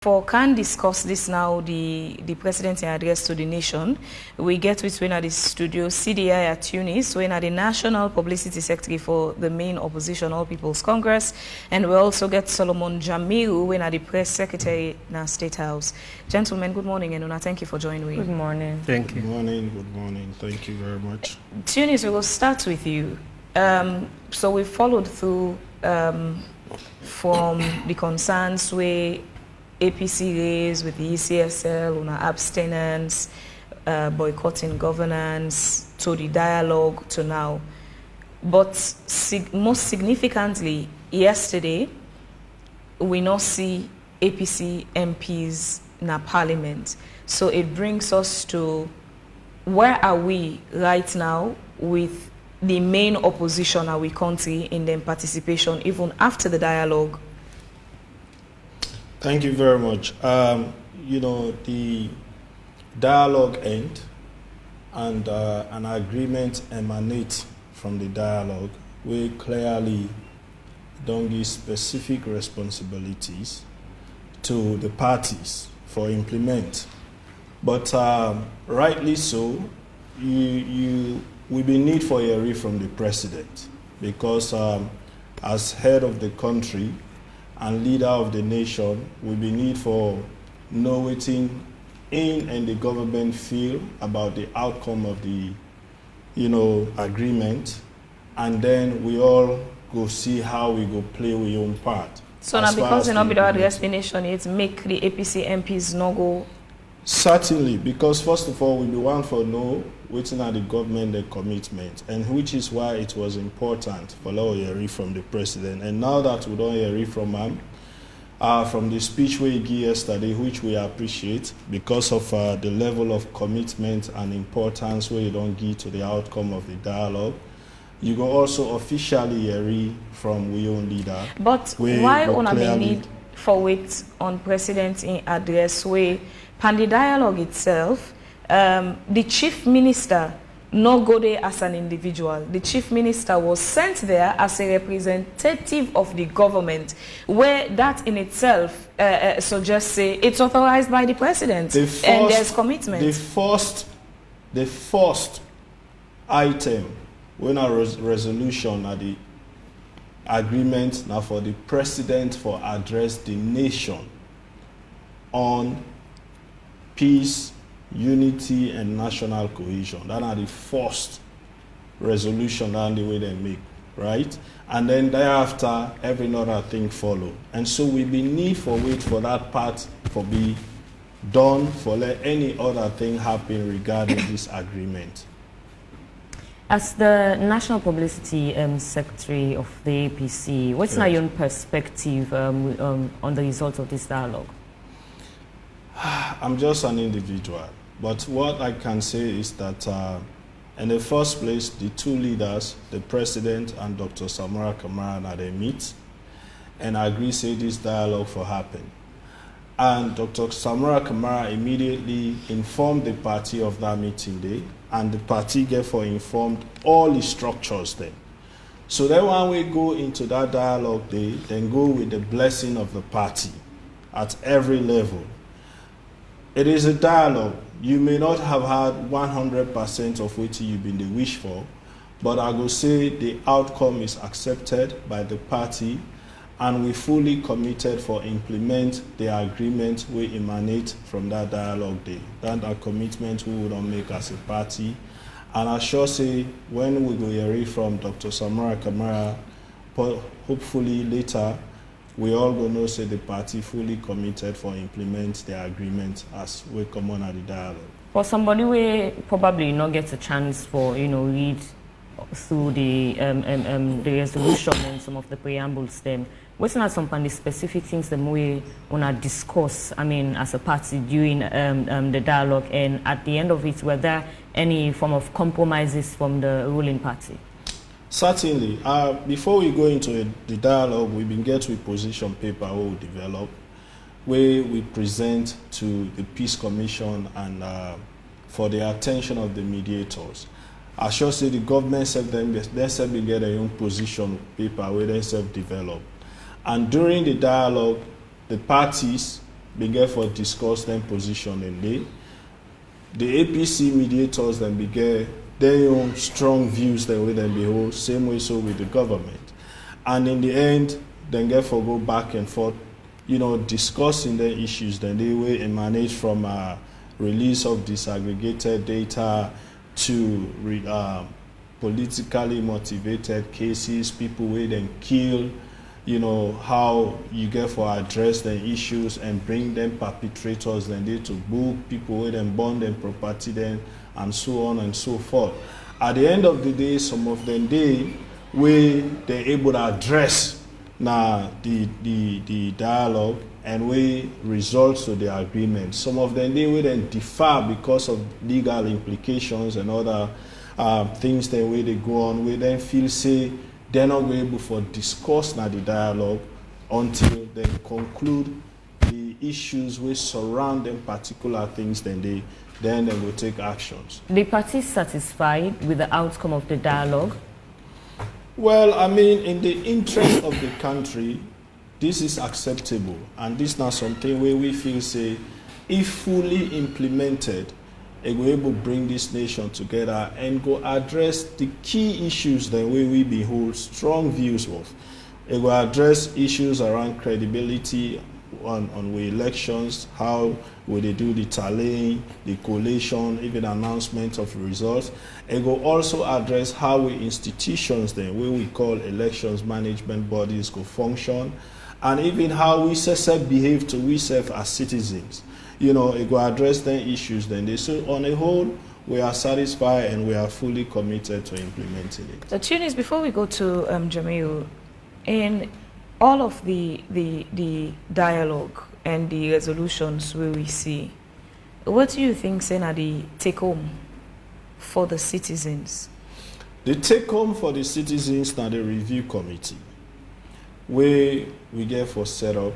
For can discuss this now, the president address to the nation. We get with when at the studio CDI at Tunis, when at the National Publicity Secretary for the main opposition, All People's Congress, and we also get Solomon Jamiru, when at the press secretary in State House. Gentlemen, good morning, and thank you for joining me. Good morning. Thank you. Good morning. Good morning. Thank you very much. Tunis, we will start with you. So we followed through from the concerns where APC raised with the ECSL on abstinence, boycotting governance, to the dialogue to now. But most significantly, yesterday, we not see APC MPs in our parliament. So it brings us to where are we right now with the main opposition our country in their participation even after the dialogue? Thank you very much. The dialogue end and an agreement emanates from the dialogue. We clearly don't give specific responsibilities to the parties for implement. But rightly so, we will need for a read from the president because as head of the country and leader of the nation, we be need for knowing in and the government feel about the outcome of the, agreement, and then we all go see how we go play we own part. So now because you know without the explanation, it's make the APC MPs no go. Certainly, because first of all, we be one for know waiting at the government the commitment, and which is why it was important for Law hearing from the president. And now that we don't hear from him, from the speech we gave yesterday, which we appreciate because of the level of commitment and importance we don't give to the outcome of the dialogue, you go also officially hear from we own leader. But why on a need for wait on president in address way? And the dialogue itself, the chief minister no go there as an individual. The chief minister was sent there as a representative of the government, where that in itself suggests say it's authorized by the president and there's commitment. The first item when a resolution at the agreement now for the president for address the nation on peace, unity, and national cohesion. That are the first resolution and the way they make, right? And then thereafter, every other thing follow. And so we be need for wait for that part for be done, for let any other thing happen regarding this agreement. As the National Publicity Secretary of the APC, what's now your perspective on the results of this dialogue? I'm just an individual, but what I can say is that in the first place, the two leaders, the president and Dr. Samara Kamara, they meet and agree say this dialogue for happen. And Dr. Samara Kamara immediately informed the party of that meeting day, and the party therefore informed all the structures then. So then when we go into that dialogue day, then go with the blessing of the party at every level. It is a dialogue. You may not have had 100% of what you've been the wish for, but I will say the outcome is accepted by the party, and we fully committed for implement the agreement we emanate from that dialogue day. That a commitment we would make as a party. And I sure say when we go hear from Dr. Samara Kamara, hopefully later, we all going to say the party fully committed for implement the agreement as we come on at the dialogue. For somebody who probably not get a chance for read through the resolution and some of the preambles, then what's not some of the specific things that we want to discuss? I mean, as a party during the dialogue, and at the end of it, were there any form of compromises from the ruling party? Certainly. Before we go into the dialogue, we've been get with position paper we develop, where we present to the Peace Commission and for the attention of the mediators. I should say the government said they said we get their own position paper where they self-develop. And during the dialogue, the parties begin for discuss them position in the APC mediators then began their own strong views that way then behold, same way so with the government. And in the end, then get for go back and forth, discussing the issues, then they will emanate from release of disaggregated data to politically motivated cases, people where then kill, how you get for address the issues and bring them perpetrators, then they to book, people where then burn them property then, and so on and so forth. At the end of the day, some of them where they're able to address now the dialogue and we result to the agreement. Some of them they will then differ because of legal implications and other things that way they go on. We then feel say they're not able to discuss now the dialogue until they conclude the issues which surround them particular things. Then they will take actions. The parties satisfied with the outcome of the dialogue? Well, I mean, in the interest of the country, this is acceptable, and this is not something where we feel say, if fully implemented, it will able to bring this nation together and go address the key issues that we behold strong views of. It will address issues around credibility on the elections, how will they do the tallying, the collation, even announcement of results. It will also address how we institutions then, where we call elections management bodies, go function, and even how we behave to ourselves as citizens. It will address the issues then. So on a whole, we are satisfied and we are fully committed to implementing it. So Tunis, before we go to Jamil, in all of the dialogue and the resolutions where we see, what do you think are the take-home for the citizens? The take-home for the citizens now the review committee, where we get for set up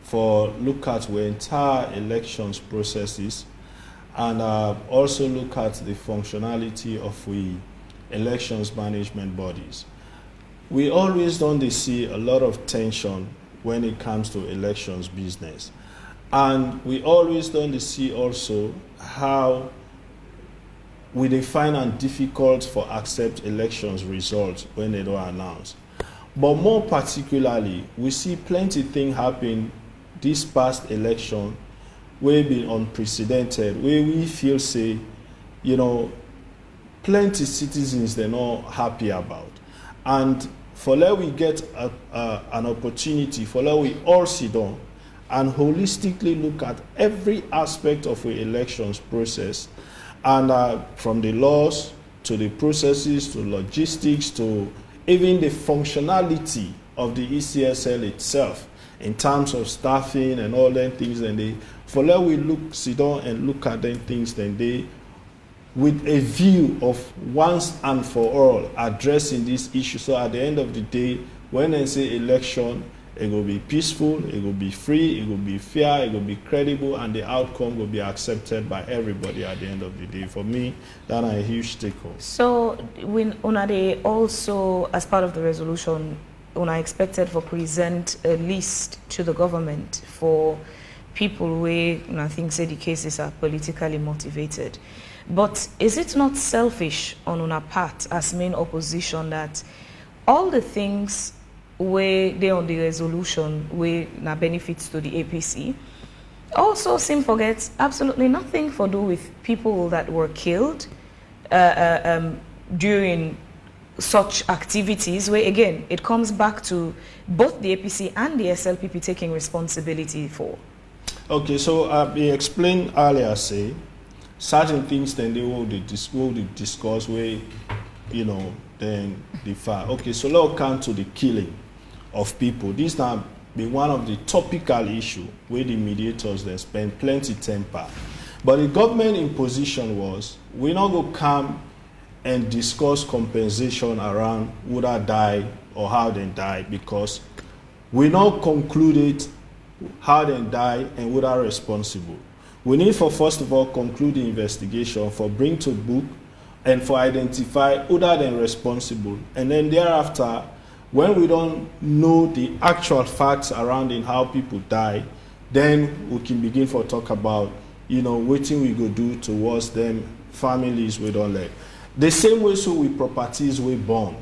for look at the entire elections processes and also look at the functionality of the elections management bodies. We always don't see a lot of tension when it comes to elections business. And we always don't see also how we define it difficult for accept elections results when they don't announce. But more particularly, we see plenty things happen this past election where been unprecedented, where we feel say, plenty citizens they're not happy about. And for let we get an opportunity, for let we all sit down and holistically look at every aspect of the elections process, and from the laws to the processes to logistics to even the functionality of the ECSL itself in terms of staffing and all them things, and for let we sit down and look at them things, then they with a view of once and for all addressing this issue. So at the end of the day, when they say election, it will be peaceful, it will be free, it will be fair, it will be credible, and the outcome will be accepted by everybody at the end of the day. For me, that's a huge take-home. So when they also, as part of the resolution, when I expected for present a list to the government for people where I think say the cases are politically motivated. But is it not selfish on our part as main opposition that all the things where they on the resolution where na benefits to the APC also seem forget absolutely nothing for do with people that were killed during such activities, where again it comes back to both the APC and the SLPP taking responsibility for? Okay, so we explained earlier, say certain things then they will discuss where then differ. Okay, so let's come to the killing of people. This now be one of the topical issue where the mediators then spend plenty temper. But the government imposition was we not go come and discuss compensation around would I die or how they die, because we not concluded how they die and would I responsible. We need for first of all conclude the investigation, for bring to book, and for identify who are then responsible. And then thereafter, when we don't know the actual facts surrounding how people die, then we can begin for talk about, what thing we go do towards them families we don't like. The same way so with properties we born.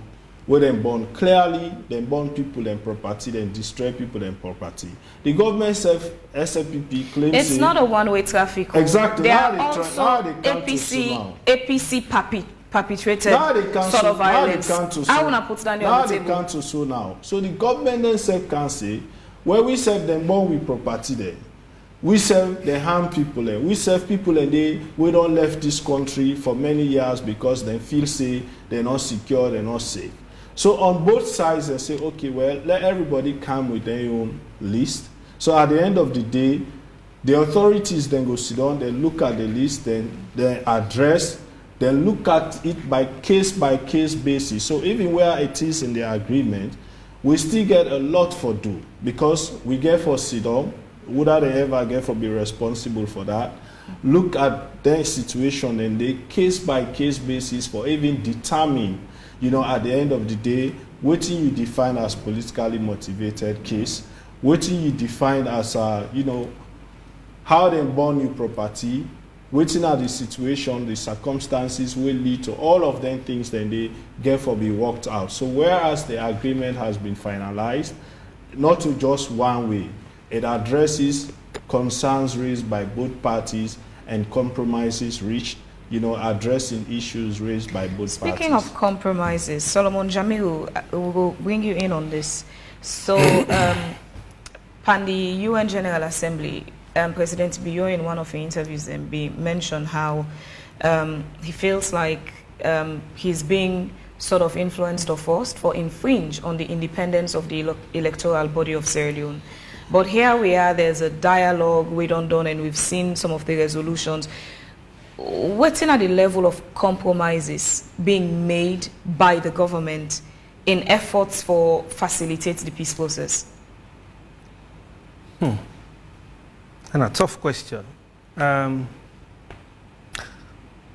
Where them born clearly, them born people and property, then destroy people and property. The government SFPP claims it's not a one-way traffic. Exactly. There are also APC perpetrated sort of violence. I want to put that on the table. They can't so now. So the government themselves can say, where we serve them born with property there. We serve the harm people there. We serve people and we don't left this country for many years because they feel say they're not secure, they're not safe. So on both sides, they say, okay, well, let everybody come with their own list. So at the end of the day, the authorities then go sit down, they look at the list, then they address, then look at it by case basis. So even where it is in the agreement, we still get a lot for do because we get for sit down, would they ever get for be responsible for that? Look at their situation and the case by case basis for even determine, at the end of the day, what you define as politically motivated case, what you define as, how they burn your property, what are the situation, the circumstances will lead to all of them things then they get for be worked out. So whereas the agreement has been finalized, not to just one way, it addresses concerns raised by both parties and compromises reached, addressing issues raised by both parties. Speaking of compromises, Solomon Jamiu, will bring you in on this. So, pan the UN General Assembly, President Biyo in one of his interviews mentioned how he feels like he's being sort of influenced or forced for infringe on the independence of the electoral body of Sierra Leone. But here we are, there's a dialogue we don't done, and we've seen some of the resolutions. What's in at the level of compromises being made by the government in efforts for facilitate the peace process? And a tough question.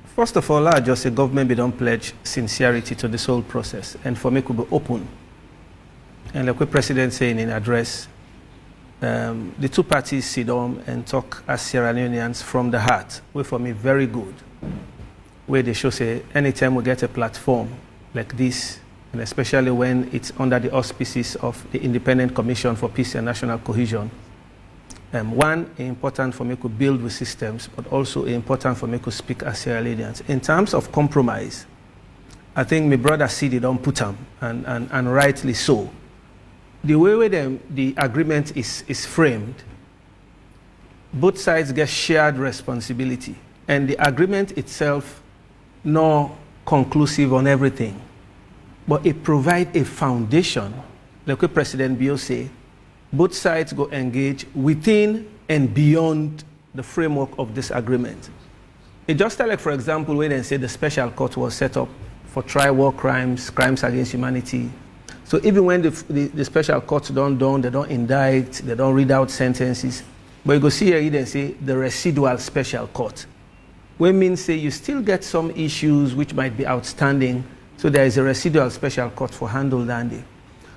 First of all, I just say government don't pledge sincerity to this whole process, and for me could be open. And like the president saying in address, the two parties sit down and talk as Sierra Leoneans from the heart, which for me very good. Where they show say anytime we get a platform like this, and especially when it's under the auspices of the Independent Commission for Peace and National Cohesion, one, important for me to build with systems, but also important for me to speak as Sierra Leoneans. In terms of compromise, I think my brother see they don't put them, and rightly so. The way the agreement is framed, both sides get shared responsibility, and the agreement itself not conclusive on everything, but it provides a foundation, like what President Biyo say, both sides go engage within and beyond the framework of this agreement. It just like, for example, when they say the special court was set up for trial war crimes, crimes against humanity. So even when the special courts don't they don't indict, they don't read out sentences, but you go see here, they say the residual special court. When means say you still get some issues which might be outstanding, so there is a residual special court for handle dandy.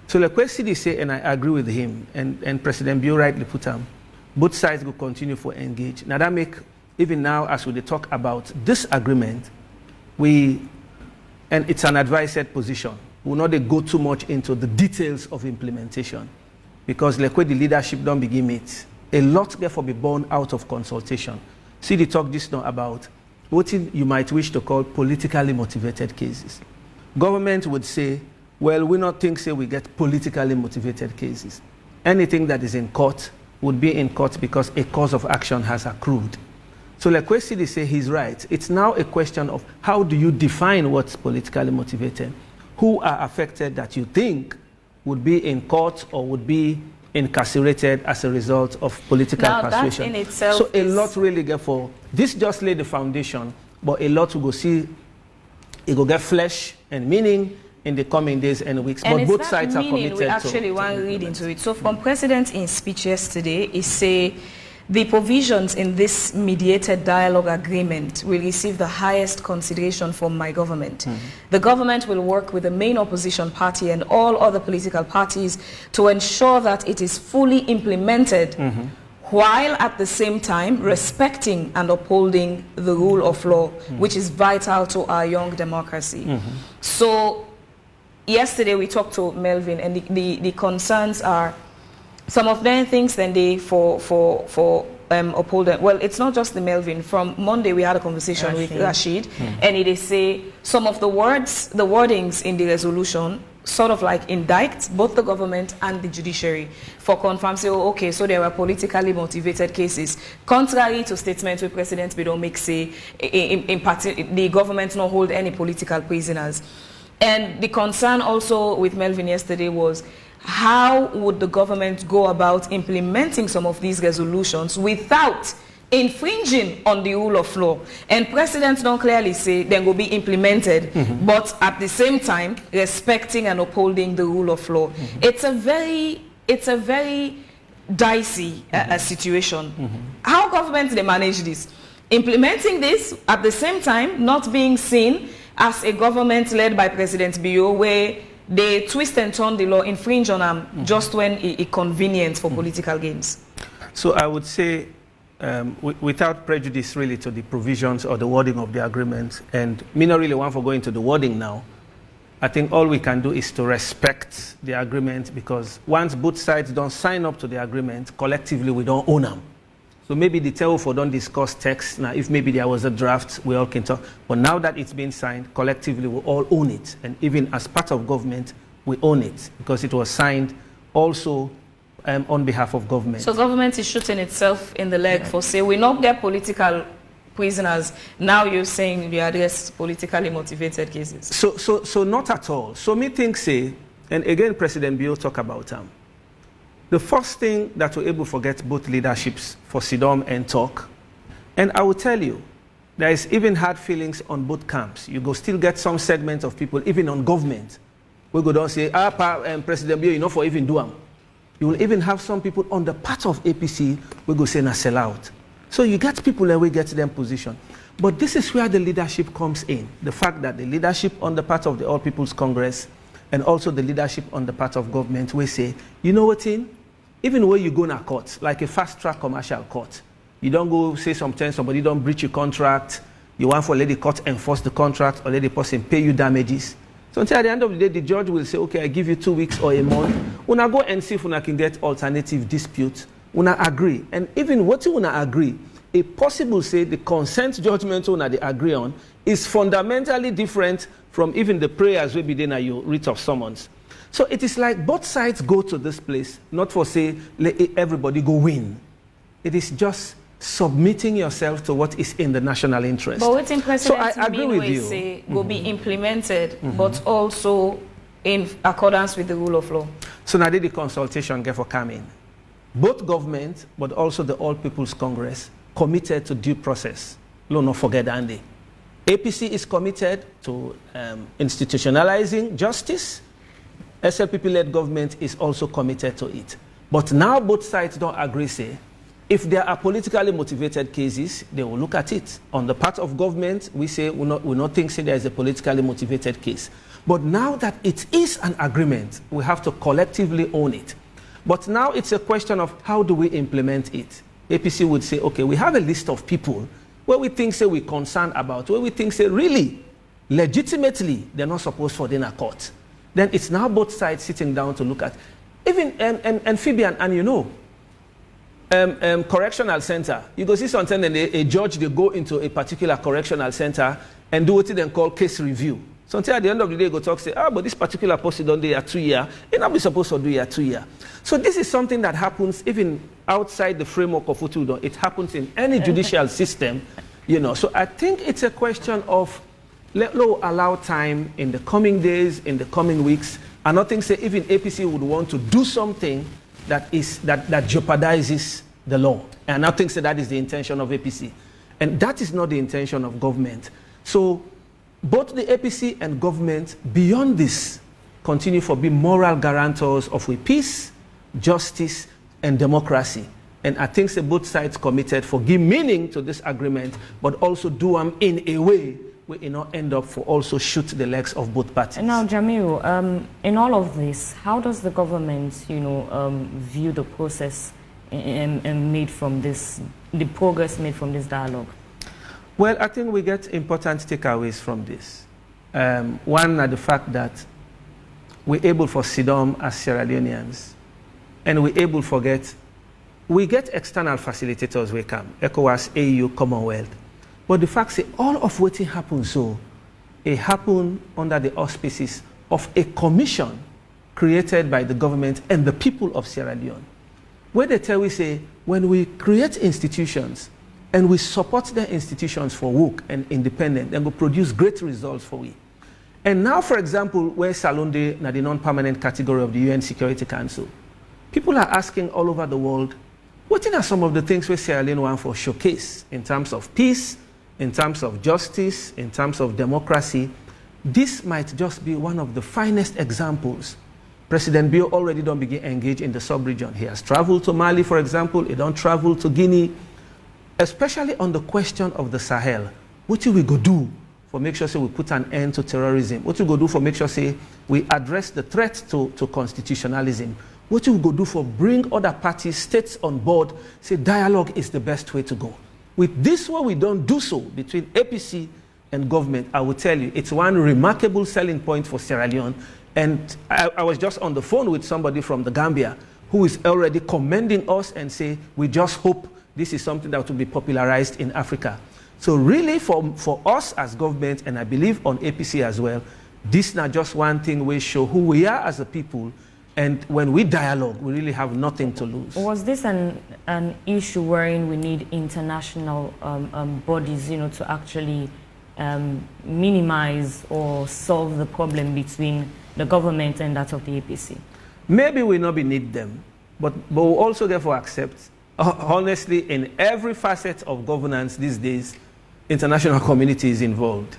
So like what CD say, and I agree with him, and President Biyo rightly put him, both sides will continue for engage. Now that make, even now as we talk about this agreement, and it's an advised position. We will not go too much into the details of implementation, because like where the leadership don't begin it, a lot therefore be born out of consultation. See the talk just now about what you might wish to call politically motivated cases. Government would say, well, we not think say we get politically motivated cases. Anything that is in court would be in court because a cause of action has accrued. So like where CD say he's right. It's now a question of how do you define what's politically motivated? Who are affected that you think would be in court or would be incarcerated as a result of political persuasion. That in itself so a lot really get for this just lay the foundation, but a lot will go see it will get flesh and meaning in the coming days and weeks. And but both sides are committed we actually want to read into it. So from President in speech yesterday, he say the provisions in this mediated dialogue agreement will receive the highest consideration from my government. The government will work with the main opposition party and all other political parties to ensure that it is fully implemented while at the same time respecting and upholding the rule of law, which is vital to our young democracy. So yesterday we talked to Melvin, and the concerns are, some of them things then they for upholding. Well, it's not just the Melvin. From Monday we had a conversation with Rashid, and it is say some of the wordings in the resolution sort of like indict both the government and the judiciary for confirm, say, oh, okay, so there were politically motivated cases, contrary to statements where President Bidon makes, say, the government not hold any political prisoners. And the concern also with Melvin yesterday was, how would the government go about implementing some of these resolutions without infringing on the rule of law? And presidents don't clearly say they will be implemented, but at the same time respecting and upholding the rule of law. It's a very dicey situation. How governments they manage this? Implementing this at the same time not being seen as a government led by President Bio, where they twist and turn the law, infringe on them just when it's convenient for political gains. So I would say, without prejudice really to the provisions or the wording of the agreement, and me not really want for going to the wording now, I think all we can do is to respect the agreement, because once both sides don't sign up to the agreement, collectively we don't own them. So maybe the TEOFO don't discuss text. Now, if maybe there was a draft, we all can talk. But now that it's been signed, collectively we all own it. And even as part of government, we own it, because it was signed also on behalf of government. So government is shooting itself in the leg for say, we not get political prisoners. Now you're saying we address politically motivated cases. So not at all. So me think say, and again President Bio talk about the first thing that we're able to get both leaderships for Sidom and talk. And I will tell you, there is even hard feelings on both camps. You go still get some segments of people, even on government, we go down say, President Bio, you know, for even do them. You will even have some people on the part of APC, we go say, na sell out. So you get people and we get them position. But this is where the leadership comes in. The fact that the leadership on the part of the All People's Congress and also the leadership on the part of government, we say, you know what, even when you go in a court, like a fast-track commercial court, you don't go say sometimes somebody don't breach your contract, you want for let the court enforce the contract or let the person pay you damages. So until at the end of the day, the judge will say, okay, I give you 2 weeks or a month. Una go and see if una can get alternative dispute. Una agree. And even what you una agree, a possible say the consent judgment una they agree on is fundamentally different from even the prayers we be there na your writ of summons. So it is like both sides go to this place, not for say, let everybody go win. It is just submitting yourself to what is in the national interest. But what in so I agree with you. Say will be implemented, but also in accordance with the rule of law. So now the consultation get for coming. Both government, but also the All People's Congress, committed to due process. Lo not forget Andy. APC is committed to institutionalizing justice. SLPP-led government is also committed to it. But now both sides don't agree, say, if there are politically motivated cases, they will look at it. On the part of government, we say we not think say there is a politically motivated case. But now that it is an agreement, we have to collectively own it. But now it's a question of how do we implement it? APC would say, okay, we have a list of people where we think say we're concerned about, where we think say really, legitimately, they're not supposed for dinner court. Then it's now both sides sitting down to look at. Even amphibian, and you know, correctional center. You go see something and a judge, they go into a particular correctional center and do what they call case review. So until at the end of the day, go talk, say, but this particular person done there 2 years. It not be supposed to do here 2 years. So this is something that happens even outside the framework of Utudo. It happens in any judicial system, you know. So I think it's a question of let allow time in the coming days, in the coming weeks. And nothing say even APC would want to do something that jeopardizes the law. And nothing say that is the intention of APC. And that is not the intention of government. So both the APC and government, beyond this, continue to be moral guarantors of peace, justice, and democracy. And I think say both sides committed for give meaning to this agreement, but also do them in a way we not end up for also shoot the legs of both parties. And now, Jamiu, in all of this, how does the government, view the process made from this, the progress made from this dialogue? Well, I think we get important takeaways from this. One are the fact that we're able for SIDOM as Sierra Leoneans, and we're able we get external facilitators we come, ECOWAS, AU, Commonwealth. But the fact is, all of what happens it happened under the auspices of a commission created by the government and the people of Sierra Leone. Where they tell we say, when we create institutions and we support the institutions for work and independent, then we produce great results for we. And now, for example, where Salonde na the non-permanent category of the UN Security Council, people are asking all over the world, what are some of the things where Sierra Leone want for showcase in terms of peace, in terms of justice, in terms of democracy? This might just be one of the finest examples. President Bio already don't begin engage in the sub-region. He has traveled to Mali, for example. He don't travel to Guinea, especially on the question of the Sahel. What do we go do for make sure say we put an end to terrorism? What do we go do for make sure say we address the threat to constitutionalism? What do we go do for bring other parties, states on board, say dialogue is the best way to go? With this one, we don't do so between APC and government. I will tell you, it's one remarkable selling point for Sierra Leone. And I was just on the phone with somebody from the Gambia who is already commending us and say, we just hope this is something that will be popularized in Africa. So really for us as government, and I believe on APC as well, this is not just one thing we show who we are as a people. And when we dialogue, we really have nothing to lose. Was this an issue wherein we need international bodies, to actually minimize or solve the problem between the government and that of the APC? Maybe we not need them, but we also therefore accept, honestly, in every facet of governance these days, international community is involved.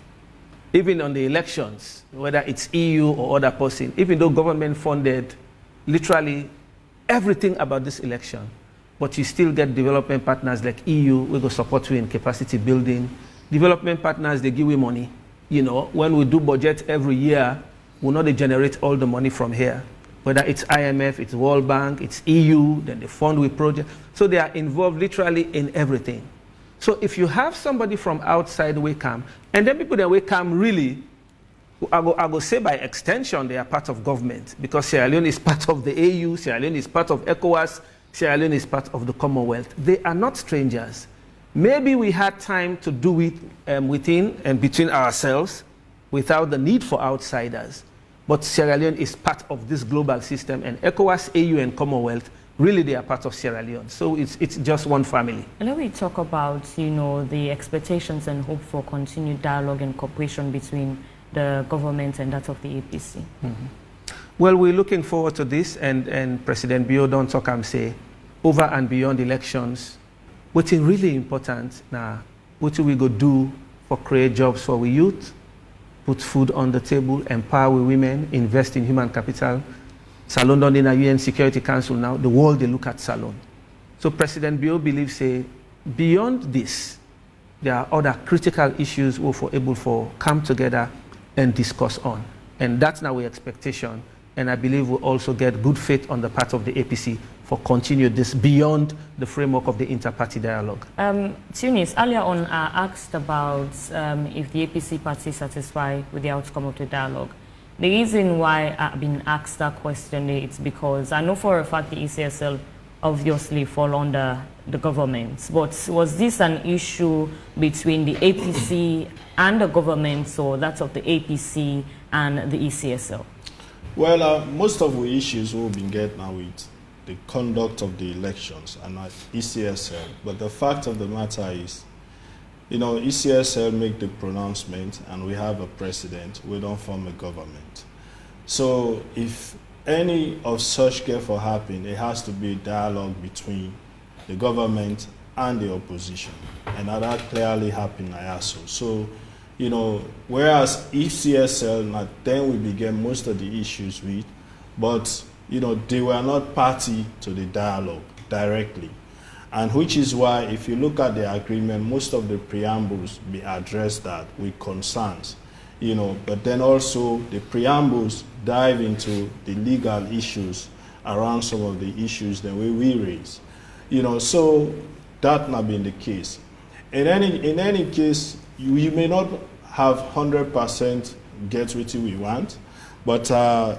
Even on the elections, whether it's EU or other person, even though government funded literally everything about this election, but you still get development partners like EU, we go support you in capacity building. Development partners, they give you money. When we do budget every year, we know they generate all the money from here. Whether it's IMF, it's World Bank, it's EU, then they fund with projects. So they are involved literally in everything. So if you have somebody from outside we come, and then people that we come really, I go say by extension they are part of government, because Sierra Leone is part of the AU, Sierra Leone is part of ECOWAS, Sierra Leone is part of the Commonwealth. They are not strangers. Maybe we had time to do it within and between ourselves without the need for outsiders. But Sierra Leone is part of this global system, and ECOWAS, AU, and Commonwealth, really they are part of Sierra Leone. So it's just one family. And then we talk about, the expectations and hope for continued dialogue and cooperation between the government and that of the APC. Mm-hmm. Well, we're looking forward to this, and President Bio don't talk and say, over and beyond elections, what's really important now, what do we go do for create jobs for we youth, put food on the table, empower women, invest in human capital. Salon done in a UN Security Council now, the world they look at Salon. So President Bio believes say, beyond this, there are other critical issues we're able to come together and discuss on. And that's now our expectation. And I believe we'll also get good faith on the part of the APC for continuing this beyond the framework of the inter-party dialogue. Tunis, earlier on I asked about if the APC party is satisfied with the outcome of the dialogue. The reason why I've been asked that question is because I know for a fact the ECSL obviously fall under the government. But was this an issue between the APC and the government, or that of the APC and the ECSL? Well, most of the issues we've been getting now with the conduct of the elections and not ECSL. But the fact of the matter is, ECSL make the pronouncement and we have a president, we don't form a government. So if any of such care for happen, it has to be a dialogue between the government and the opposition. And that clearly happened in IASO. So, whereas ECSL, then we began most of the issues with, but, they were not party to the dialogue directly. And which is why, if you look at the agreement, most of the preambles be addressed that with concerns, but then also the preambles dive into the legal issues around some of the issues that we raise. So that not been the case. In any case, you may not have 100% get what we want, but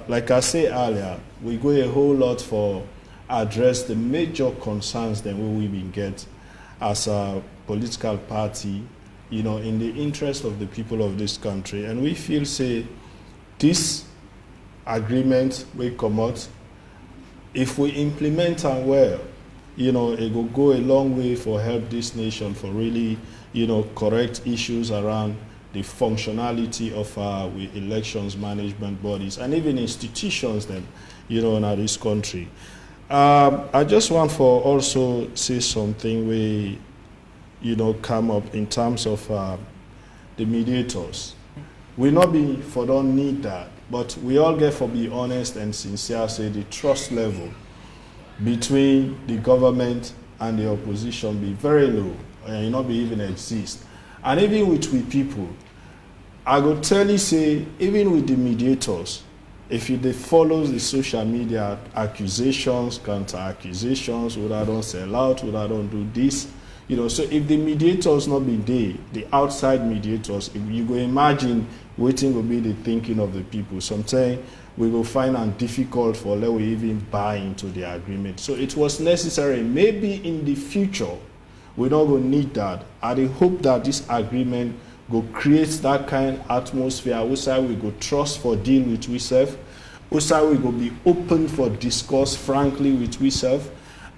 like I said earlier, we go a whole lot for address the major concerns that we will get as a political party, in the interest of the people of this country. And we feel, say, this agreement will come out. If we implement them well, it will go a long way for help this nation for really, correct issues around the functionality of our elections management bodies and even institutions then, in this country. I just want for also say something we, come up in terms of the mediators. We not be for don't need that, but we all get for be honest and sincere, say the trust level between the government and the opposition be very low, and not be even exist. And even with we people, I go tell you, say, even with the mediators, if they follow the social media accusations, counter accusations, would I don't sell out, would I don't do this, so if the mediators not be there, the outside mediators, if you go imagine waiting will be the thinking of the people. Sometimes we will find it difficult for let we even buy into the agreement. So it was necessary. Maybe in the future, we not going to need that. I hope that this agreement will create that kind of atmosphere. We say we go trust for deal with ourselves. We say we go be open for discourse frankly with ourselves.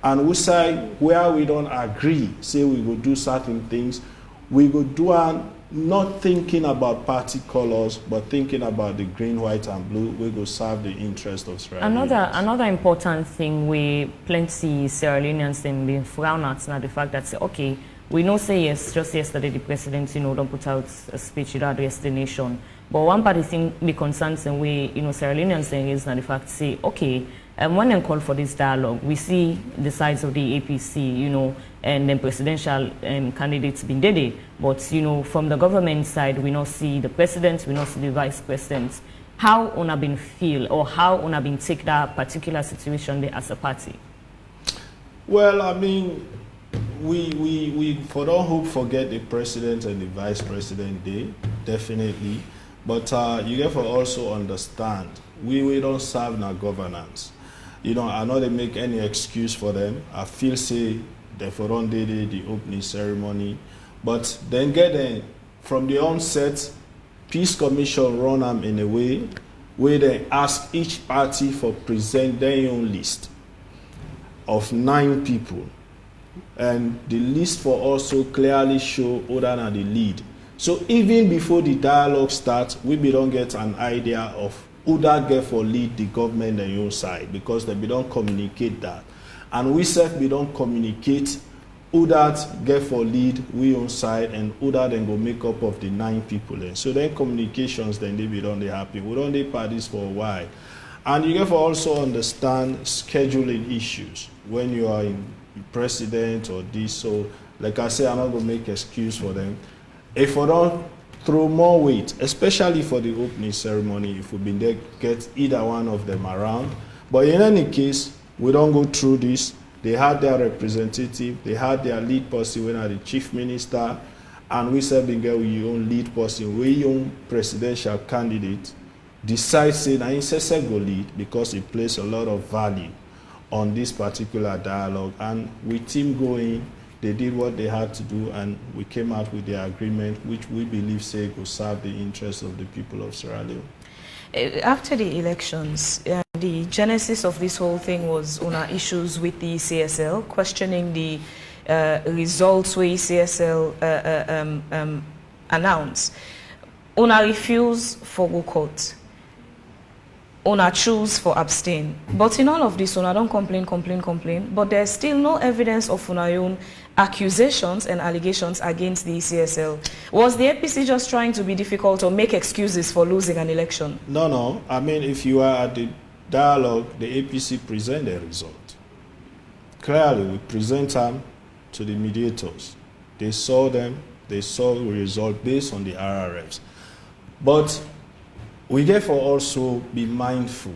And we say where we don't agree, say we will do certain things, we will do not thinking about party colors, but thinking about the green, white, and blue. We will serve the interest of Sierra Leoneans. Another important thing we plenty Sierra Leoneans then been frown at now the fact that say, okay, we know say yes, just yesterday the president, don't put out a speech to address the nation. But one part of the thing the concerns and we, Sierra Leoneans then is now the fact say, okay, when they call for this dialogue, we see the sides of the APC, and then presidential candidates being there. But, from the government side, we not see the president, we not see the vice president. How una been feel or how una been take that particular situation there as a party? Well, I mean, we for don't hope forget the president and the vice president day, definitely. But you have to also understand, we don't serve our governance. I know they make any excuse for them. I feel say they for on the opening ceremony, but then from the onset, Peace Commission run them in a way where they ask each party for present their own list of 9 people, and the list for also clearly show other than the lead. So even before the dialogue starts, we don't get an idea of who that get for lead the government on your side, because they don't communicate that. And we self we don't communicate who that get for lead we on side and who that then go make up of the 9 people. And so then communications then they be don't they happy. We don't they parties for a while. And you have to also understand scheduling issues when you are in president or this. So like I say, I'm not gonna make excuse for them. If we don't throw more weight, especially for the opening ceremony, if we've been there, get either one of them around. But in any case, we don't go through this. They had their representative, they had their lead person, when are the chief minister, and we said, we your own lead person, we your own presidential candidate, decide say na insese go lead because it places a lot of value on this particular dialogue. And with team going, they did what they had to do, and we came out with the agreement, which we believe say will serve the interests of the people of Sierra Leone. After the elections, the genesis of this whole thing was on our issues with the CSL, questioning the results where CSL announced. Una refuse for go court. Una choose for abstain. But in all of this, una don't complain, but there's still no evidence of una own accusations and allegations against the CSL. Was the APC just trying to be difficult or make excuses for losing an election? No. I mean, if you are at the dialogue, the APC present the result. Clearly, we present them to the mediators. They saw them, they saw the result based on the RRFs. But we therefore also be mindful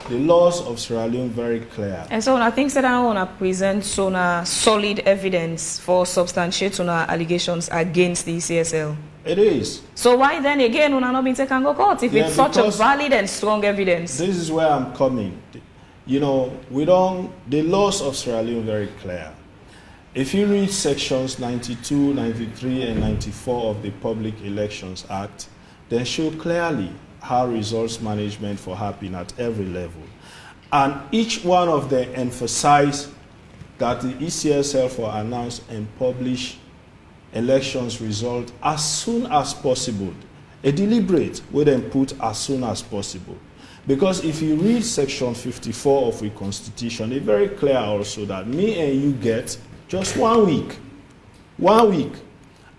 The laws of Sierra Leone very clear. And so I think that I want to present some solid evidence for substantiate on allegations against the ECSL. It is. So why then again when I not been taken go court if it's such a valid and strong evidence? This is where I'm coming. You know, the laws of Sierra Leone very clear. If you read sections 92, 93, and 94 of the Public Elections Act, they show clearly how results management for happen at every level. And each one of them emphasize that the ECSL will announce and publish elections result as soon as possible. A deliberate will then put as soon as possible. Because if you read section 54 of the Constitution, it's very clear also that me and you get just 1 week. 1 week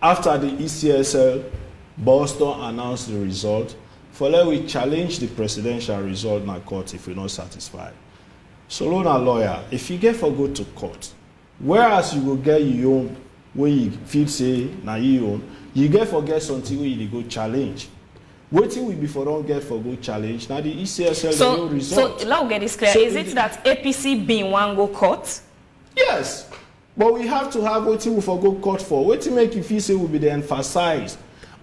after the ECSL Boston announced the result, for let we challenge the presidential result in a court if we're not satisfied. So, a lawyer, if you get for go to court, whereas you will get your own, when you feel say, na your own, you get for get something where you go challenge. Waiting we before don't get for go challenge. Now the ECSL no result. So, let me get this clear. So is it that APC being one go court? Yes. But we have to have waiting we for go court for. Waiting make you feel say will be the emphasized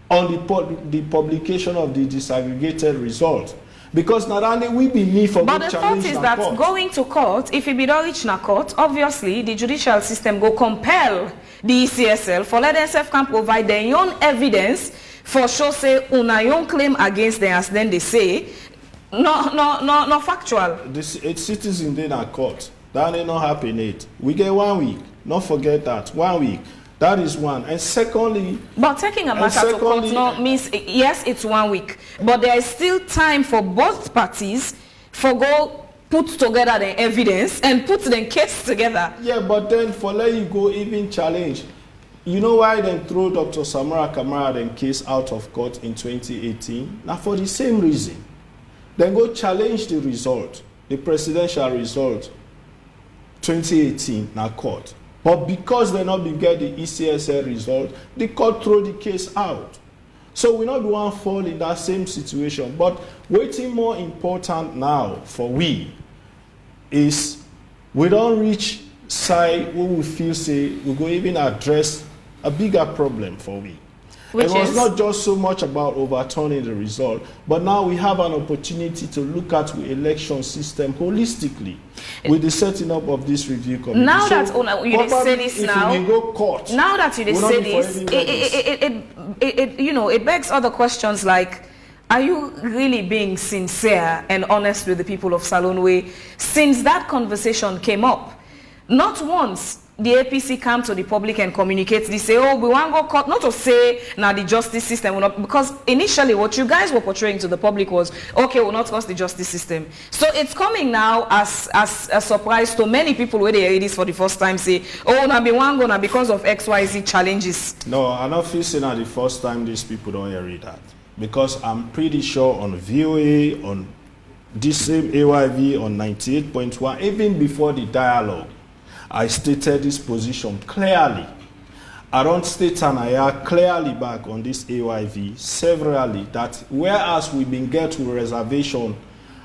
on the publication of the disaggregated result. Because not only we be me for but the thought is that court. Going to court, if it be not reach na court, obviously the judicial system go compel the ECSL for let themselves can provide their own evidence for sure say una own claim against them as then they say no factual. It's citizens in a court. That ain't not happen it. We get 1 week. Not forget that. 1 week. That is one. And secondly... But taking a matter to court no, means, yes, it's 1 week. But there is still time for both parties for go put together the evidence and put the case together. Yeah, but then for let you go even challenge. You know why they throw Dr. Samara Kamara then case out of court in 2018? Now for the same reason. Then go challenge the result, the presidential result, 2018 na court. But because they not be get the ECSL result, the court throw the case out. So we not be one fall in that same situation. But waiting more important now for we is we don't reach side where we feel say we go even address a bigger problem for we. It was not just so much about overturning the result, but now we have an opportunity to look at the election system holistically with the setting up of this review committee. Now that you say this now, we go court, now that you say this, it begs other questions like, are you really being sincere and honest with the people of Salonwe? Since that conversation came up, not once the APC come to the public and communicate. They say, oh, we want to go court. Not to say now the justice system will not, because initially what you guys were portraying to the public was, okay, we'll not trust the justice system. So it's coming now as a surprise to many people where they hear this for the first time, say, oh, now be one gonna because of XYZ challenges. No, I'm not feeling that the first time these people don't hear that. Because I'm pretty sure on VOA, on this same AYV, on 98.1, even before the dialogue, I stated this position clearly. I don't state and I are clearly back on this AYV severally that whereas we've been get to a reservation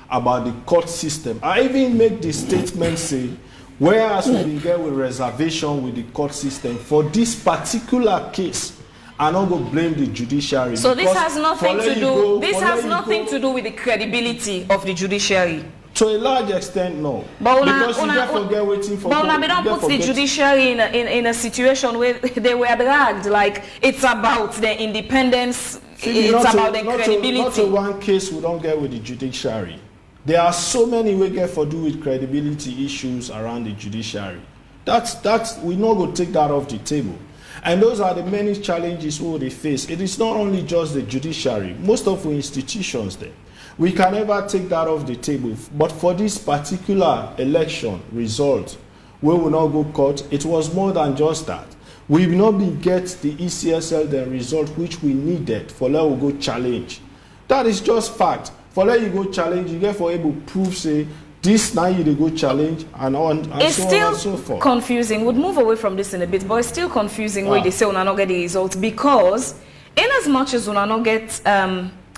about the court system, I even make the statement say, whereas we've been get with reservation with the court system for this particular case, I don't go blame the judiciary. So this has nothing to do. This has nothing to do with the credibility of the judiciary. To a large extent, no. But because you don't forget waiting for. But we don't put the judiciary in a situation where they were dragged. Like it's about their independence. It's about their credibility. Not a one case we don't get with the judiciary. There are so many we get for do with credibility issues around the judiciary. That's we not going to take that off the table. And those are the many challenges we they face. It is not only just the judiciary. Most of the institutions there. We can never take that off the table. But for this particular election result, we will not go court. It was more than just that. We will not be get the ECSL the result which we needed for let we go challenge. That is just fact. For let you go challenge, you get for able to prove say this now you go challenge and on and it's so still on and so forth. Confusing. We'll move away from this in a bit, but it's still confusing when they say we not get the result because in as much as we not get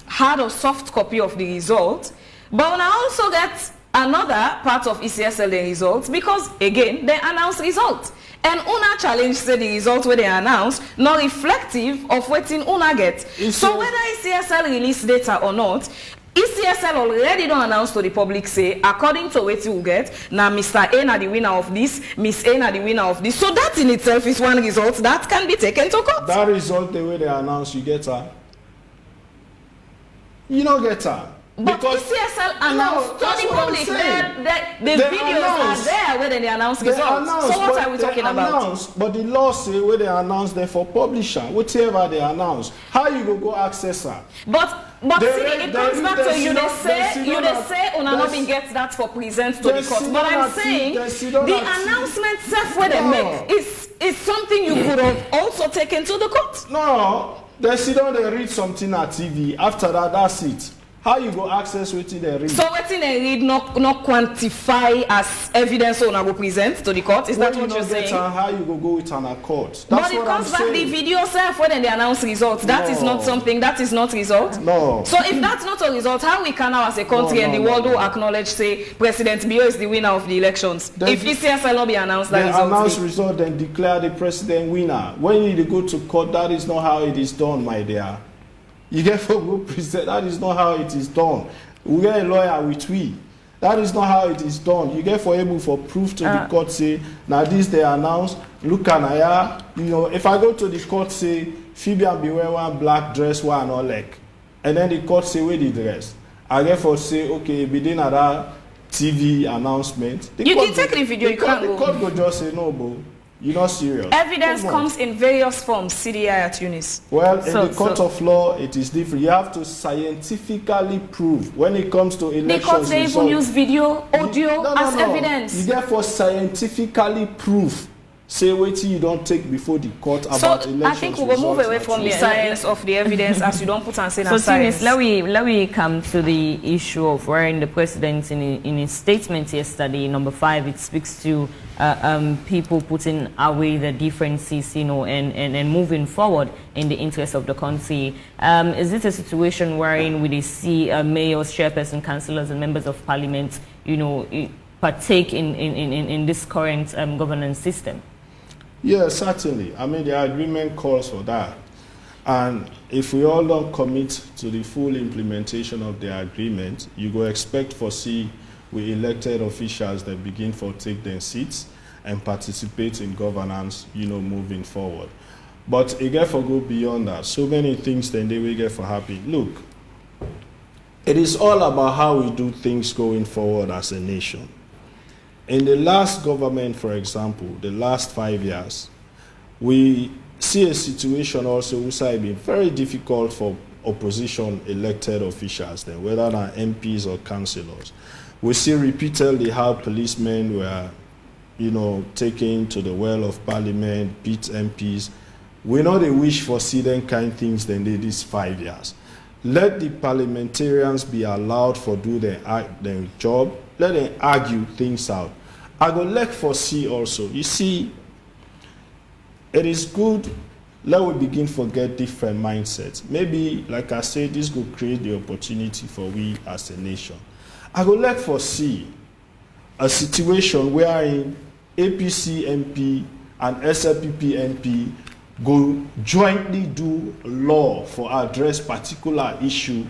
hard or soft copy of the result, but when I also get another part of ECSL the results because again they announce results. And una challenge say the results where they announce not reflective of what in una get. So whether ECSL release data or not, ECSL already don't announce to the public say according to what you get now Mr. A na the winner of this, Miss A na the winner of this. So that in itself is one result that can be taken to court. That result the way they announce you get her. You don't get her. But ECSL announced to the public that the videos are there where they announce results. So what are we talking about? But the law say where they announce them for publisher, whatever they announce, how you go access her? But see, it comes back to you. They say una not been get that for present to the court. But I'm saying the announcement self where they make is something you could have also taken to the court. No, they sit down, they read something at TV. After that, that's it. How you go access wetin they read? So wetin they read not quantify as evidence on go present to the court? Is that what you're saying? How you go with an accord? But it comes back the video self when they announce results. That is not something. That is not result. No. So if that's not a result, how we can now as a country and the world will acknowledge say President Bio is the winner of the elections? Then if ECSL not be announced that result, announce result then declare the president winner. When you go to court, that is not how it is done, my dear. You get for good present. That is not how it is done. We get a lawyer with we. That is not how it is done. You get for able for proof to the court say, now this they announce, look and I, you know, if I go to the court say, Phoebe and be wearing one black dress, one or like, and then the court say, where the dress? I get for say, okay, within another TV announcement. You can take the video, you can't go. The court go just say, no, bro. You're not serious. Evidence comes in various forms, CDI at Eunice. Well, in the court of law, it is different. You have to scientifically prove when it comes to elections. The courts, they even use video, audio as evidence. You therefore scientifically prove. Say what you don't take before the court about elections. I think we will move away from the science of the evidence as you don't put and say that science. So, let me come to the issue of wherein the president in his statement yesterday, number 5, it speaks to people putting away the differences, you know, and moving forward in the interest of the country. Is it a situation wherein we see mayors, chairperson, councillors, and members of parliament, you know, partake in this current governance system? Yes, certainly. I mean, the agreement calls for that. And if we all don't commit to the full implementation of the agreement, you go expect for see we elected officials that begin for take their seats and participate in governance, you know, moving forward. But again, for go beyond that, so many things then they will get for happy. Look, it is all about how we do things going forward as a nation. In the last government, for example, the last 5 years, we see a situation also which has been very difficult for opposition elected officials, then, whether they're MPs or councillors. We see repeatedly how policemen were, you know, taken to the well of parliament, beat MPs. We know they wish for see them kind of things than they did these 5 years. Let the parliamentarians be allowed for do their job. Let them argue things out. I go like for see also. You see, it is good. Let we begin to get different mindsets. Maybe, like I said, this will create the opportunity for we as a nation. I go like for see a situation wherein APC MP and SLPP MP go jointly do law for address particular issue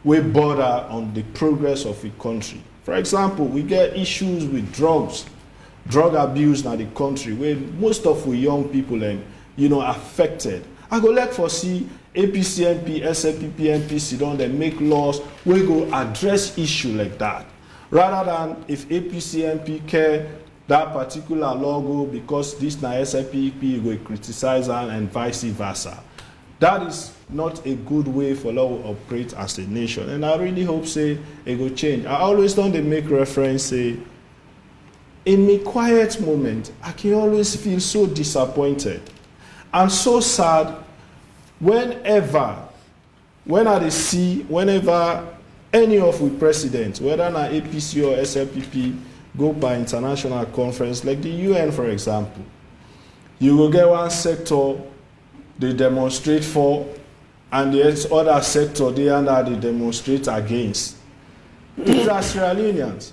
we border on the progress of the country. For example, we get issues with drug abuse in the country where most of we young people and affected. I go like for see APC MP, SLPP MP sit down and make laws we go address issue like that. Rather than if APC MP care that particular law go because this na SLPP go criticize and vice versa. That is not a good way for law to operate as a nation. And I really hope say it will change. I always don't make reference say in my quiet moment, I can always feel so disappointed and so sad whenever any of the presidents, whether na APC or SLPP, go by international conference like the UN, for example, you will get one sector they demonstrate for, and the other sector they demonstrate against. These are Sierra Leoneans.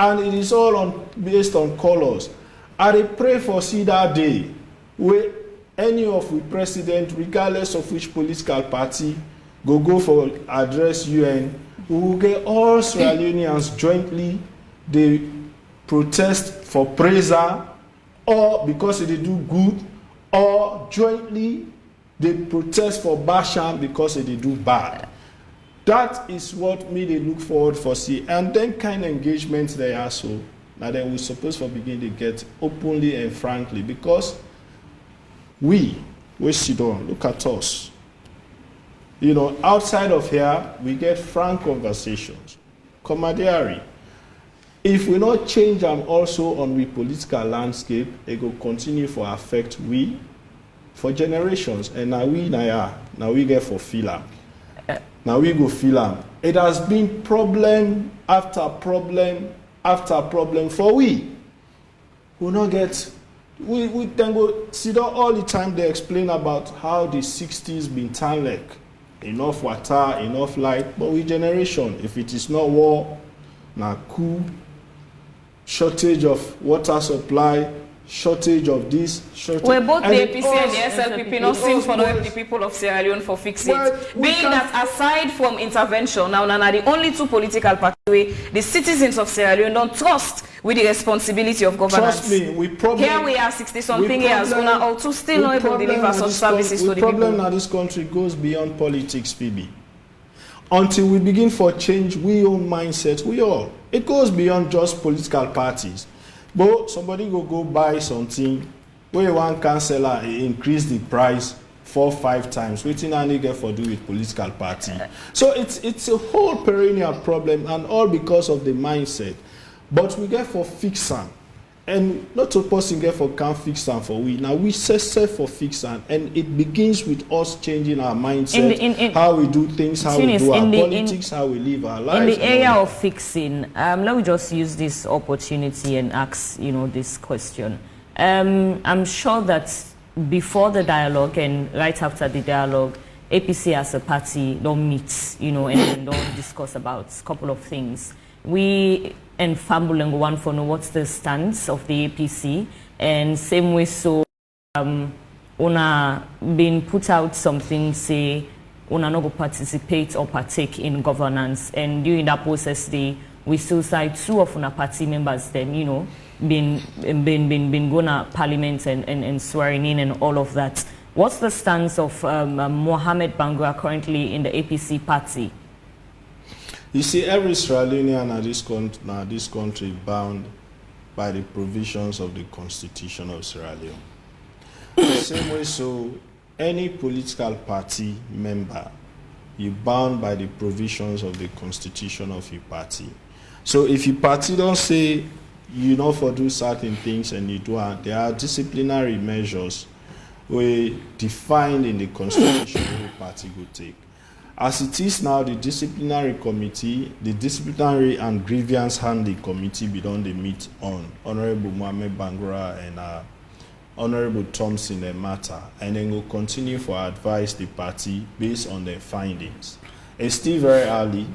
And it is all based on colors. I dey pray for see that day where any of the president, regardless of which political party, go for address UN, we will get all Sierra Leoneans jointly, they protest for praiser, or because they do good, or jointly they protest for Basham because they do bad. That is what me they look forward for see. And then kind of engagement they are so. Now then we supposed to begin to get openly and frankly, because we sit down, look at us. You know, outside of here, we get frank conversations. Camaraderie. If we not change them also on the political landscape, it will continue to affect we for generations. And now we get for feel them. Now we go feel them. It has been problem after problem after problem for we. We not get, we then go sit down all the time they explain about how the 60s been tan like. Enough water, enough light, but we generation, if it is not war, na coup, shortage of water supply, shortage of this, shortage. Well, both the APC and the SLPP not seem for the people of Sierra Leone for fix it. Well, being that aside from intervention, now the only two political parties the citizens of Sierra Leone don't trust with the responsibility of governance. Trust me, here we are 60-something years, we are also still not able to deliver such services to the people. The problem in this country goes beyond politics, Phoebe. Until we begin for change, we own mindset, we all. It goes beyond just political parties. But somebody go buy something where one councillor increase the price 4-5 times. Waiting and they get for do with political party. So it's a whole perennial problem, and all because of the mindset. But we get for fix them. And not a person get for can't fix them for we. Now we set for fix them, and it begins with us changing our mindset, how we do things, how we do our politics, how we live our lives. In the area of fixing, let me just use this opportunity and ask, this question. I'm sure that before the dialogue and right after the dialogue, APC as a party don't meet, and don't discuss about a couple of things. We and Fambulengo want for know what's the stance of the APC, and same way so una been put out something say una not go participate or partake in governance, and during that process we still say two of una party members then been going to parliament and swearing in and all of that. What's the stance of Mohamed Bangura currently in the APC party? You see, every Sierra Leonean in this country bound by the provisions of the Constitution of Sierra Leone. The same way, so any political party member, you're bound by the provisions of the Constitution of your party. So if your party don't say you know for do certain things and you do, there are disciplinary measures we defined in the Constitution the party would take. As it is now, the disciplinary committee, the disciplinary and grievance handling committee beyond the meet on Honorable Mohamed Bangura and Honorable Thompson and matter, and then will continue for advise the party based on their findings. It's still very early,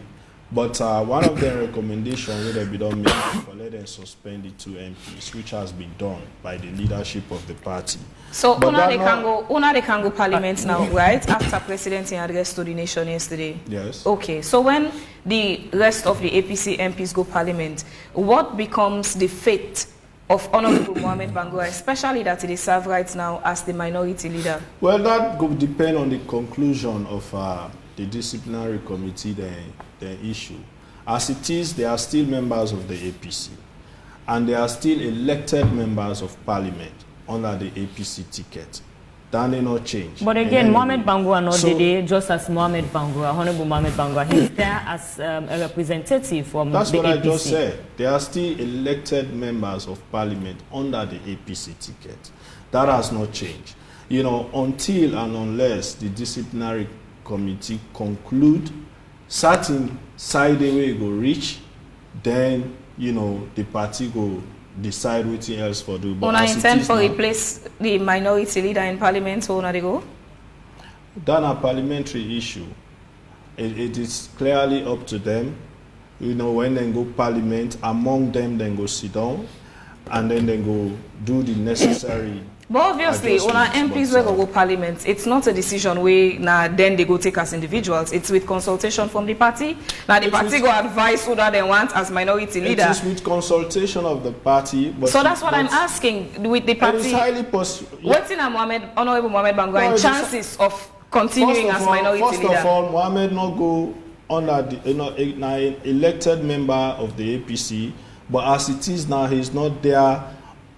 but one of their recommendations will be done for let them suspend the 2 MPs, which has been done by the leadership of the party. So Una they can go parliament now, right? After President address to the nation yesterday. Yes. Okay. So when the rest of the APC MPs go parliament, what becomes the fate of Honorable Mohamed Bangura, especially that he serves right now as the minority leader? Well, that will depend on the conclusion of the disciplinary committee, the issue. As it is, they are still members of the APC, and they are still elected members of parliament under the APC ticket. That may not change. But again, Mohamed Bangura not today, just as Mohamed Bangura, Honorable Mohamed Bangura, he's there as a representative from the APC. That's what I just said. They are still elected members of parliament under the APC ticket. That has not changed. Until and unless the disciplinary committee conclude certain side way go reach, then the party go decide what else for do. But I intend for replace the minority leader in parliament, so they go? That's a parliamentary issue. It is clearly up to them. when they go parliament, among them then go sit down, and then they go do the necessary. But obviously, when our MPs will go parliament, it's not a decision where then they go take as individuals. It's with consultation from the party. Now the party go advise who that they want as minority leader. It is with consultation of the party. But so that's what I'm asking with the party. It is highly possible. What's in Honorable Mohamed Bango chances of continuing as minority leader? First of all, Mohamed not go under the elected member of the APC, but as it is now, he's not there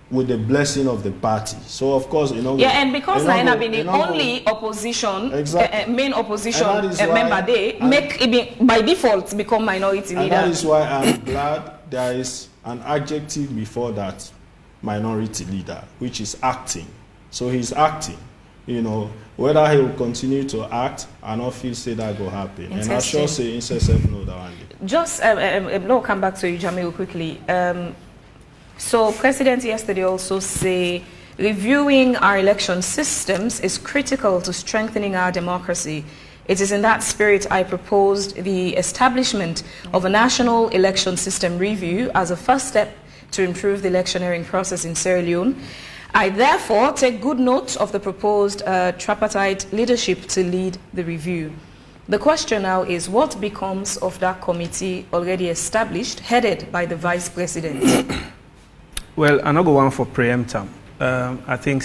with the blessing of the party. So of course, yeah, and because Naina been the only opposition, main opposition member, they make it by default become minority leader. And that is why I'm glad there is an adjective before that, minority leader, which is acting. So he's acting. Whether he will continue to act, I don't feel say that will happen. And I sure say NCSF know that one. Just no, come back to you, Jamil, quickly. So President yesterday also say reviewing our election systems is critical to strengthening our democracy. It is in that spirit I proposed the establishment of a national election system review as a first step to improve the electioneering process in Sierra Leone. I therefore take good note of the proposed tripartite leadership to lead the review. The question now is, what becomes of that committee already established, headed by the Vice President? Well, another one for preemptum. I think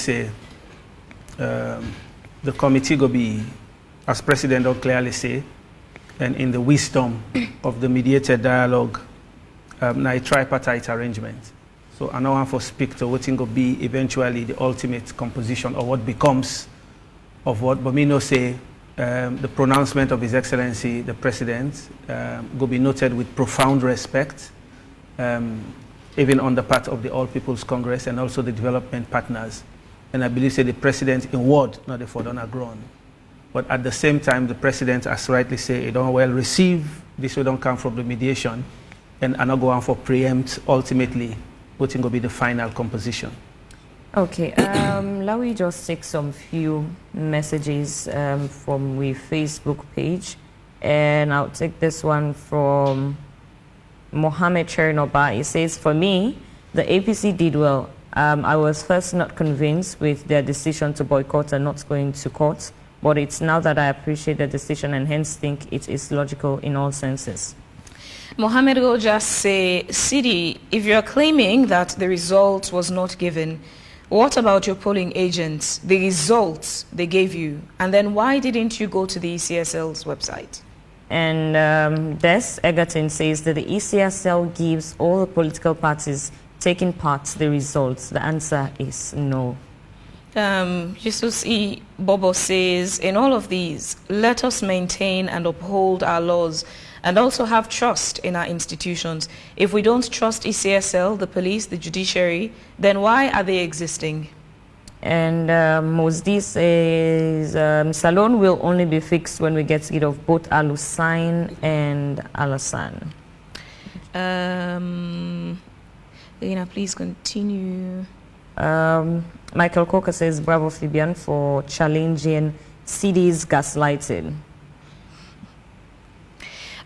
the committee go be, as President will clearly say, and in the wisdom of the mediated dialogue, a tripartite arrangement. So another one for speak to what will be eventually the ultimate composition or what becomes of what. But me no say the pronouncement of His Excellency the President will be noted with profound respect. Even on the part of the All People's Congress and also the development partners. And I believe the President in word, not the for done grown. But at the same time, the President, as rightly say, it don't well receive, this will don't come from the mediation, and I'm not going for preempt, ultimately, what will be the final composition. Okay, let me just take some few messages from the Facebook page, and I'll take this one from Mohammed Chernoba. He says, for me, the APC did well. I was first not convinced with their decision to boycott and not going to court, but it's now that I appreciate the decision and hence think it is logical in all senses. Mohammed will just say, Sidi, if you're claiming that the result was not given, what about your polling agents, the results they gave you? And then why didn't you go to the ECSL's website? And Des Egerton says that the ECSL gives all the political parties taking part the results. The answer is no. Jesus E. Bobo says, in all of these, let us maintain and uphold our laws and also have trust in our institutions. If we don't trust ECSL, the police, the judiciary, then why are they existing? And Mosdi says, Salon will only be fixed when we get rid of both Alusain and Alassane. Elena, please continue. Michael Coker says, bravo Fabian for challenging CD's gaslighting.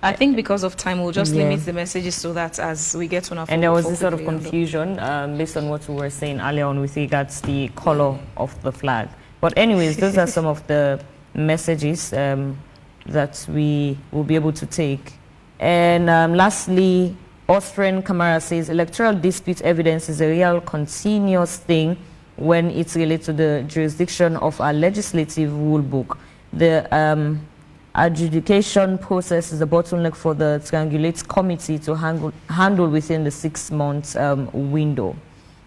I think because of time, we'll just limit the messages so that as we get on our phone. And there was this sort of confusion based on what we were saying earlier on with regards to the color of the flag. But anyways, those are some of the messages that we will be able to take. And lastly, Austrian Kamara says, electoral dispute evidence is a real continuous thing when it's related to the jurisdiction of our legislative rule book. The adjudication process is a bottleneck for the triangulate committee to handle within the 6 months window.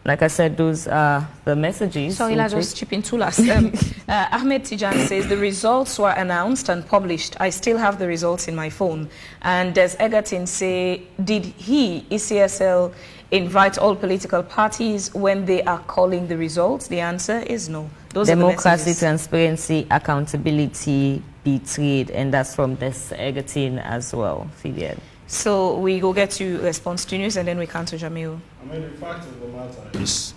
Like I said, those are the messages. So I'll just chip in two last. Ahmed Tijan says the results were announced and published. I still have the results in my phone. And Des Egerton say, did he, ECSL, invite all political parties when they are calling the results? The answer is no. Those Democracy, transparency, accountability, betrayed, and that's from Des Egerton as well, Fidian. So we go get you response to news and then we come to Jamil. I mean, the fact of the matter is,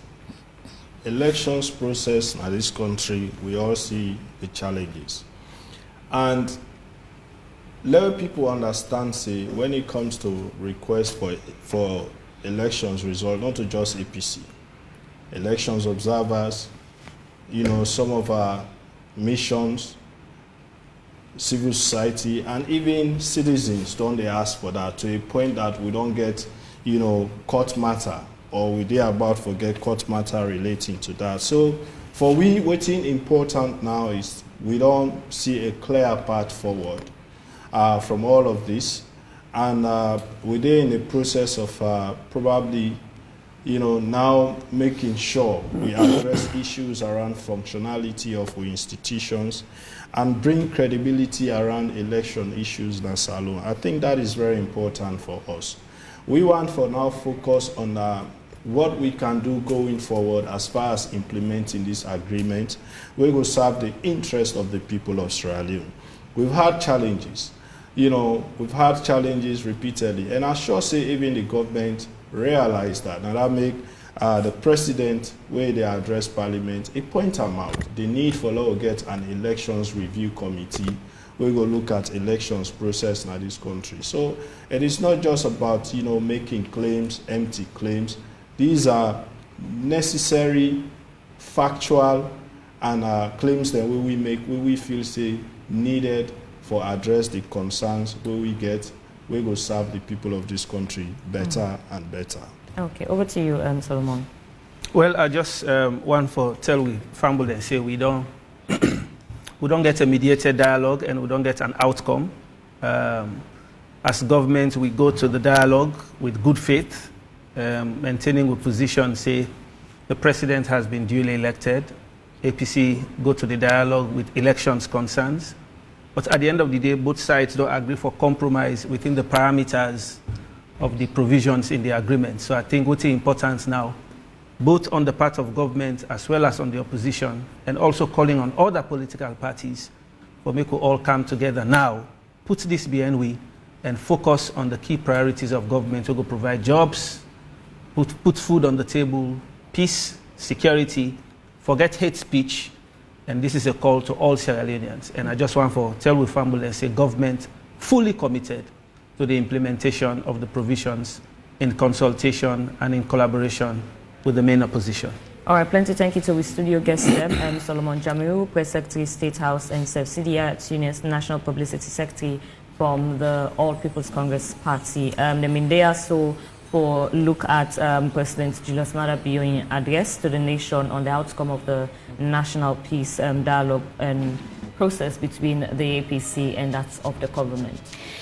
elections process in this country, we all see the challenges. And let people understand, say, when it comes to requests for elections result, not to just APC, elections observers, you know, some of our missions, civil society, and even citizens, don't they ask for that, to a point that we don't get, you know, court matter, or we dare about forget court matter relating to that. So for we, what's important now is we don't see a clear path forward from all of this, and we're in the process of probably, you know, now making sure we address issues around functionality of our institutions and bring credibility around election issues in Salon. I think that is very important for us. We want for now focus on what we can do going forward as far as implementing this agreement. We will serve the interest of the people of Sierra Leone. We've had challenges. You know, we've had challenges repeatedly, and I sure say even the government realize that. And that make the president, where they address Parliament, it point them out the need for law to get an elections review committee. We go look at elections process in this country. So it is not just about, you know, making claims, empty claims. These are necessary, factual, and claims that we make, we feel say needed for address the concerns where we get, we will serve the people of this country better and better. Okay, over to you, Solomon. Well, I just want to tell we fumble and say we don't we don't get a mediated dialogue and we don't get an outcome. As government, we go to the dialogue with good faith, maintaining a position, say the president has been duly elected. APC go to the dialogue with elections concerns. But at the end of the day, both sides don't agree for compromise within the parameters of the provisions in the agreement. So I think what's important now, both on the part of government as well as on the opposition, and also calling on other political parties for make we all come together now, put this behind we, and focus on the key priorities of government to go provide jobs, put food on the table, peace, security, forget hate speech. And this is a call to all Sierra Leoneans. And I just want to tell with family and say government fully committed to the implementation of the provisions in consultation and in collaboration with the main opposition. All right, plenty thank you to our studio guest them, Solomon Jamiru, Press Secretary, State House, and Subsidiary Union's National Publicity Secretary from the All People's Congress Party. They also for look at President Julius Maada Bio's address to the nation on the outcome of the national peace dialogue and process between the APC and that of the government.